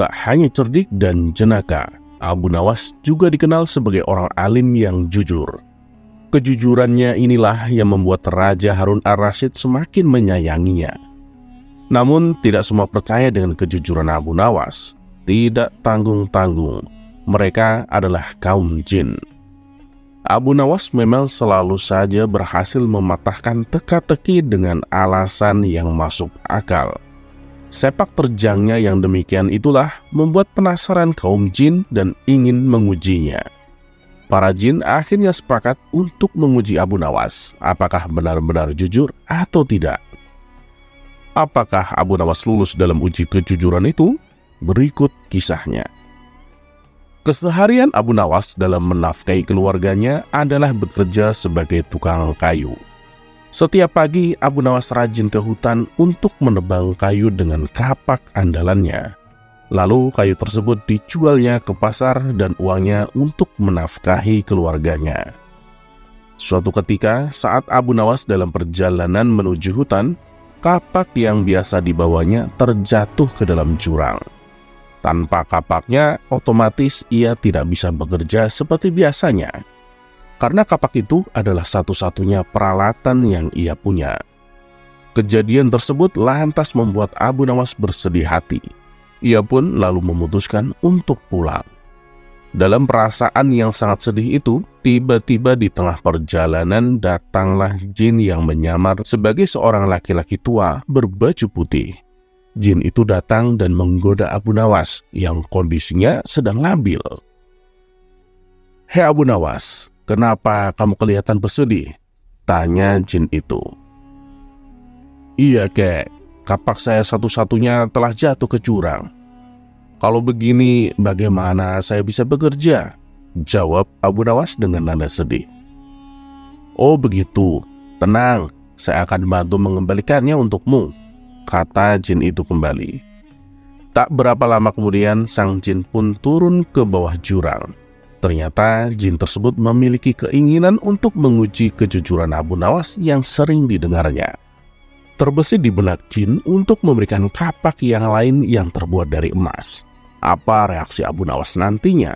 Tak hanya cerdik dan jenaka, Abu Nawas juga dikenal sebagai orang alim yang jujur. Kejujurannya inilah yang membuat Raja Harun ar-Rasyid semakin menyayanginya. Namun tidak semua percaya dengan kejujuran Abu Nawas. Tidak tanggung-tanggung, mereka adalah kaum jin. Abu Nawas memang selalu saja berhasil mematahkan teka-teki dengan alasan yang masuk akal. Sepak terjangnya yang demikian itulah membuat penasaran kaum jin dan ingin mengujinya. Para jin akhirnya sepakat untuk menguji Abu Nawas, apakah benar-benar jujur atau tidak. Apakah Abu Nawas lulus dalam uji kejujuran itu? Berikut kisahnya. Keseharian Abu Nawas dalam menafkahi keluarganya adalah bekerja sebagai tukang kayu. Setiap pagi Abu Nawas rajin ke hutan untuk menebang kayu dengan kapak andalannya. Lalu kayu tersebut dijualnya ke pasar dan uangnya untuk menafkahi keluarganya. Suatu ketika saat Abu Nawas dalam perjalanan menuju hutan, kapak yang biasa dibawanya terjatuh ke dalam jurang. Tanpa kapaknya, otomatis ia tidak bisa bekerja seperti biasanya. Karena kapak itu adalah satu-satunya peralatan yang ia punya. Kejadian tersebut lantas membuat Abu Nawas bersedih hati. Ia pun lalu memutuskan untuk pulang. Dalam perasaan yang sangat sedih itu, tiba-tiba di tengah perjalanan datanglah jin yang menyamar sebagai seorang laki-laki tua berbaju putih. Jin itu datang dan menggoda Abu Nawas yang kondisinya sedang labil. "Hei Abu Nawas, kenapa kamu kelihatan bersedih?" tanya jin itu. "Iya kek, kapak saya satu-satunya telah jatuh ke jurang. Kalau begini bagaimana saya bisa bekerja?" jawab Abu Nawas dengan nada sedih. "Oh begitu, tenang, saya akan bantu mengembalikannya untukmu," kata jin itu kembali. Tak berapa lama kemudian sang jin pun turun ke bawah jurang. Ternyata jin tersebut memiliki keinginan untuk menguji kejujuran Abu Nawas yang sering didengarnya. Terbesit di benak jin untuk memberikan kapak yang lain yang terbuat dari emas. Apa reaksi Abu Nawas nantinya?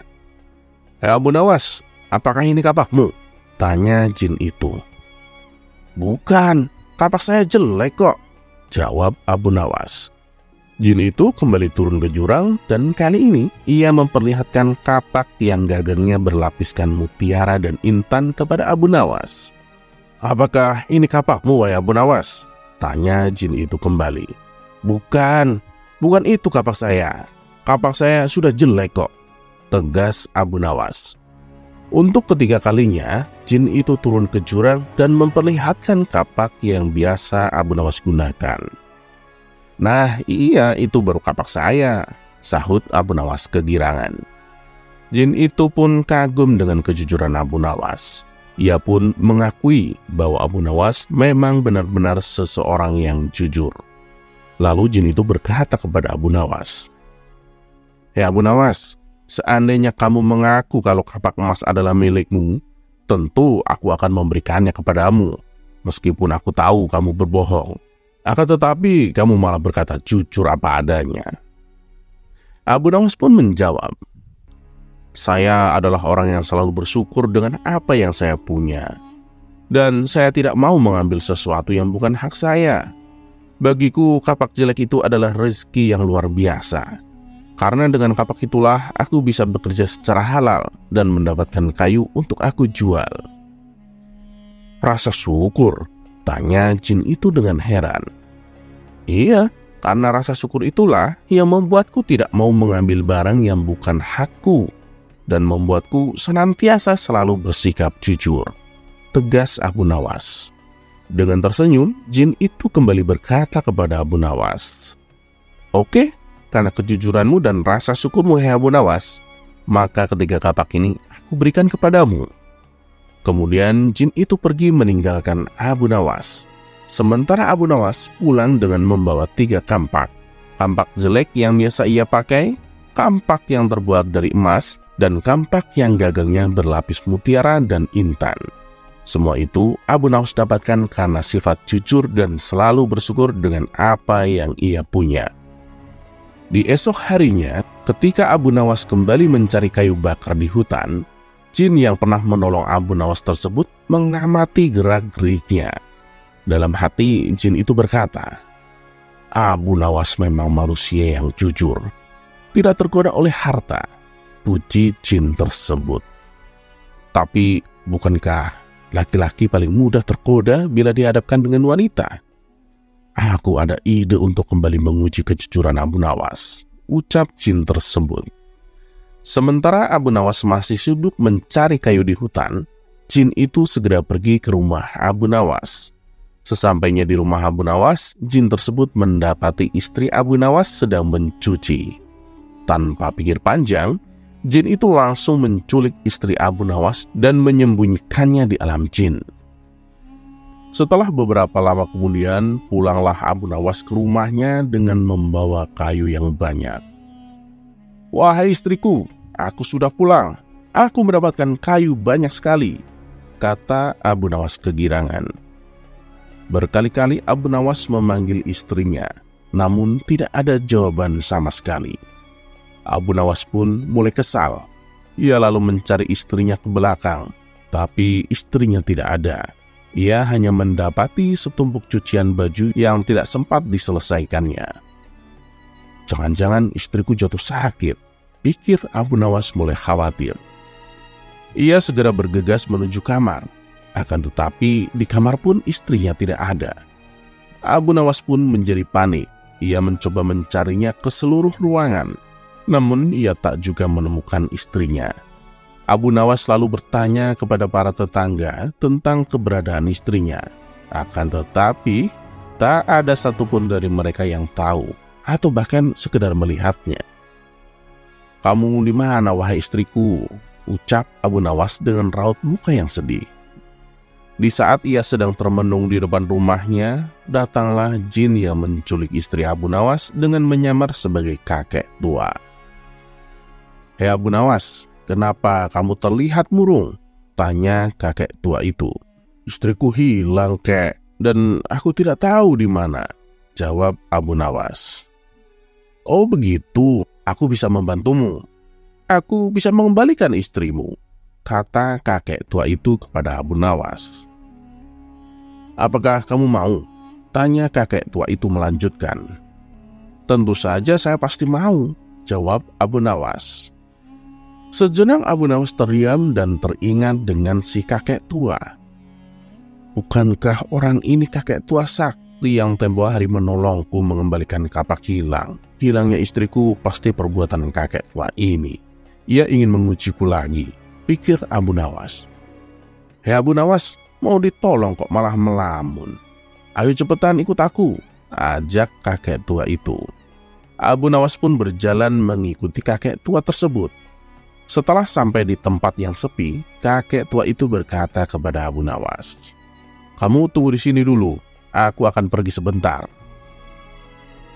"Hei Abu Nawas, apakah ini kapakmu?" tanya jin itu. "Bukan, kapak saya jelek kok," jawab Abu Nawas. Jin itu kembali turun ke jurang dan kali ini ia memperlihatkan kapak yang gagangnya berlapiskan mutiara dan intan kepada Abu Nawas. "Apakah ini kapakmu, wahai Abu Nawas?" tanya jin itu kembali. Bukan itu kapak saya. Kapak saya sudah jelek kok," tegas Abu Nawas. Untuk ketiga kalinya, jin itu turun ke jurang dan memperlihatkan kapak yang biasa Abu Nawas gunakan. "Nah iya, itu baru kapak saya," sahut Abu Nawas kegirangan. Jin itu pun kagum dengan kejujuran Abu Nawas. Ia pun mengakui bahwa Abu Nawas memang benar-benar seseorang yang jujur. Lalu jin itu berkata kepada Abu Nawas, "Hei Abu Nawas, seandainya kamu mengaku kalau kapak emas adalah milikmu, tentu aku akan memberikannya kepadamu, meskipun aku tahu kamu berbohong. Akan tetapi kamu malah berkata jujur apa adanya." Abu Nawas pun menjawab, "Saya adalah orang yang selalu bersyukur dengan apa yang saya punya. Dan saya tidak mau mengambil sesuatu yang bukan hak saya. Bagiku kapak jelek itu adalah rezeki yang luar biasa. Karena dengan kapak itulah aku bisa bekerja secara halal dan mendapatkan kayu untuk aku jual." "Rasa syukur?" tanya jin itu dengan heran. "Iya, karena rasa syukur itulah yang membuatku tidak mau mengambil barang yang bukan hakku dan membuatku senantiasa selalu bersikap jujur," tegas Abu Nawas. Dengan tersenyum, jin itu kembali berkata kepada Abu Nawas, "Oke, karena kejujuranmu dan rasa syukurmu, hei Abu Nawas, maka ketiga kapak ini aku berikan kepadamu." Kemudian jin itu pergi meninggalkan Abu Nawas. Sementara Abu Nawas pulang dengan membawa 3 kampak. Kampak jelek yang biasa ia pakai, kampak yang terbuat dari emas, dan kampak yang gagangnya berlapis mutiara dan intan. Semua itu Abu Nawas dapatkan karena sifat jujur dan selalu bersyukur dengan apa yang ia punya. Di esok harinya, Ketika Abu Nawas kembali mencari kayu bakar di hutan, jin yang pernah menolong Abu Nawas tersebut mengamati gerak-geriknya. Dalam hati, jin itu berkata, Abu Nawas memang manusia yang jujur, tidak tergoda oleh harta, puji jin tersebut. Tapi bukankah laki-laki paling mudah tergoda bila dihadapkan dengan wanita? Aku ada ide untuk kembali menguji kejujuran Abu Nawas, ucap jin tersebut. Sementara Abu Nawas masih sibuk mencari kayu di hutan, jin itu segera pergi ke rumah Abu Nawas. Sesampainya di rumah Abu Nawas, jin tersebut mendapati istri Abu Nawas sedang mencuci. Tanpa pikir panjang, jin itu langsung menculik istri Abu Nawas dan menyembunyikannya di alam jin. Setelah beberapa lama kemudian, pulanglah Abu Nawas ke rumahnya dengan membawa kayu yang banyak. Wahai istriku, aku sudah pulang. Aku mendapatkan kayu banyak sekali, kata Abu Nawas kegirangan. Berkali-kali Abu Nawas memanggil istrinya, namun tidak ada jawaban sama sekali. Abu Nawas pun mulai kesal. Ia lalu mencari istrinya ke belakang, tapi istrinya tidak ada. Ia hanya mendapati setumpuk cucian baju yang tidak sempat diselesaikannya. Jangan-jangan istriku jatuh sakit, pikir Abu Nawas mulai khawatir. Ia segera bergegas menuju kamar, akan tetapi di kamar pun istrinya tidak ada. Abu Nawas pun menjadi panik. Ia mencoba mencarinya ke seluruh ruangan, namun ia tak juga menemukan istrinya. Abu Nawas lalu bertanya kepada para tetangga tentang keberadaan istrinya. Akan tetapi, tak ada satupun dari mereka yang tahu atau bahkan sekedar melihatnya. Kamu di mana, wahai istriku? Ucap Abu Nawas dengan raut muka yang sedih. Di saat ia sedang termenung di depan rumahnya, datanglah jin yang menculik istri Abu Nawas dengan menyamar sebagai kakek tua. Hei Abu Nawas, kenapa kamu terlihat murung? Tanya kakek tua itu. Istriku hilang, kek, dan aku tidak tahu di mana, jawab Abu Nawas. Oh begitu, aku bisa membantumu. Aku bisa mengembalikan istrimu, kata kakek tua itu kepada Abu Nawas. Apakah kamu mau? Tanya kakek tua itu melanjutkan. Tentu saja saya pasti mau, jawab Abu Nawas. Sejenak Abu Nawas terdiam dan teringat dengan si kakek tua. Bukankah orang ini kakek tua sakti yang tempo hari menolongku mengembalikan kapak hilang? Hilangnya istriku pasti perbuatan kakek tua ini. Ia ingin mengujiku lagi, pikir Abu Nawas. Hei Abu Nawas, mau ditolong kok malah melamun. Ayo cepetan ikut aku, ajak kakek tua itu. Abu Nawas pun berjalan mengikuti kakek tua tersebut. Setelah sampai di tempat yang sepi, kakek tua itu berkata kepada Abu Nawas, kamu tunggu di sini dulu, aku akan pergi sebentar.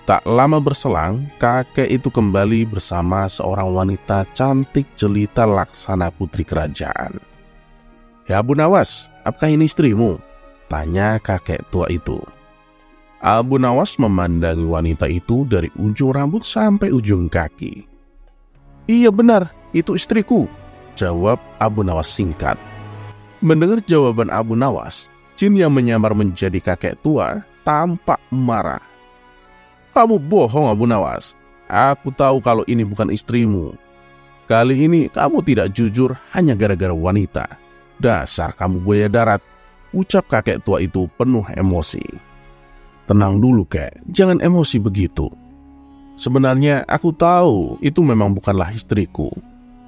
Tak lama berselang, kakek itu kembali bersama seorang wanita cantik jelita laksana putri kerajaan. Ya Abu Nawas, apakah ini istrimu? Tanya kakek tua itu. Abu Nawas memandangi wanita itu dari ujung rambut sampai ujung kaki. Iya benar, itu istriku, jawab Abu Nawas singkat. Mendengar jawaban Abu Nawas, jin yang menyamar menjadi kakek tua tampak marah. Kamu bohong Abu Nawas, aku tahu kalau ini bukan istrimu. Kali ini kamu tidak jujur hanya gara-gara wanita. Dasar kamu buaya darat, ucap kakek tua itu penuh emosi. Tenang dulu kek, jangan emosi begitu. Sebenarnya aku tahu itu memang bukanlah istriku.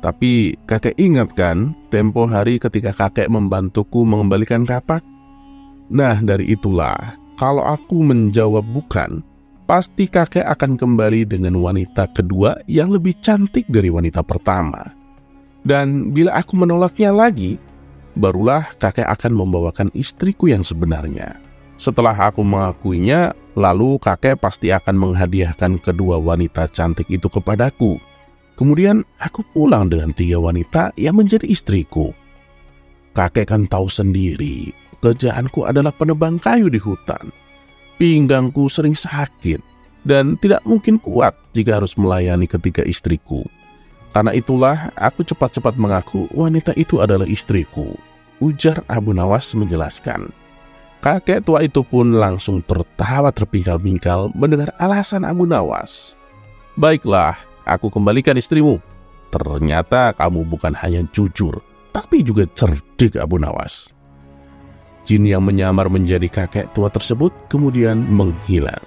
Tapi kakek ingat kan tempo hari ketika kakek membantuku mengembalikan kapak? Nah dari itulah, kalau aku menjawab bukan, pasti kakek akan kembali dengan wanita kedua yang lebih cantik dari wanita pertama. Dan bila aku menolaknya lagi, barulah kakek akan membawakan istriku yang sebenarnya. Setelah aku mengakuinya, lalu kakek pasti akan menghadiahkan kedua wanita cantik itu kepadaku. Kemudian aku pulang dengan 3 wanita yang menjadi istriku. Kakek kan tahu sendiri, kerjaanku adalah penebang kayu di hutan. Pinggangku sering sakit. dan tidak mungkin kuat jika harus melayani ketiga istriku. Karena itulah aku cepat-cepat mengaku wanita itu adalah istriku, ujar Abu Nawas menjelaskan. Kakek tua itu pun langsung tertawa terpingkal-pingkal mendengar alasan Abu Nawas. Baiklah, aku kembalikan istrimu. Ternyata kamu bukan hanya jujur, tapi juga cerdik, Abu Nawas. Jin yang menyamar menjadi kakek tua tersebut kemudian menghilang.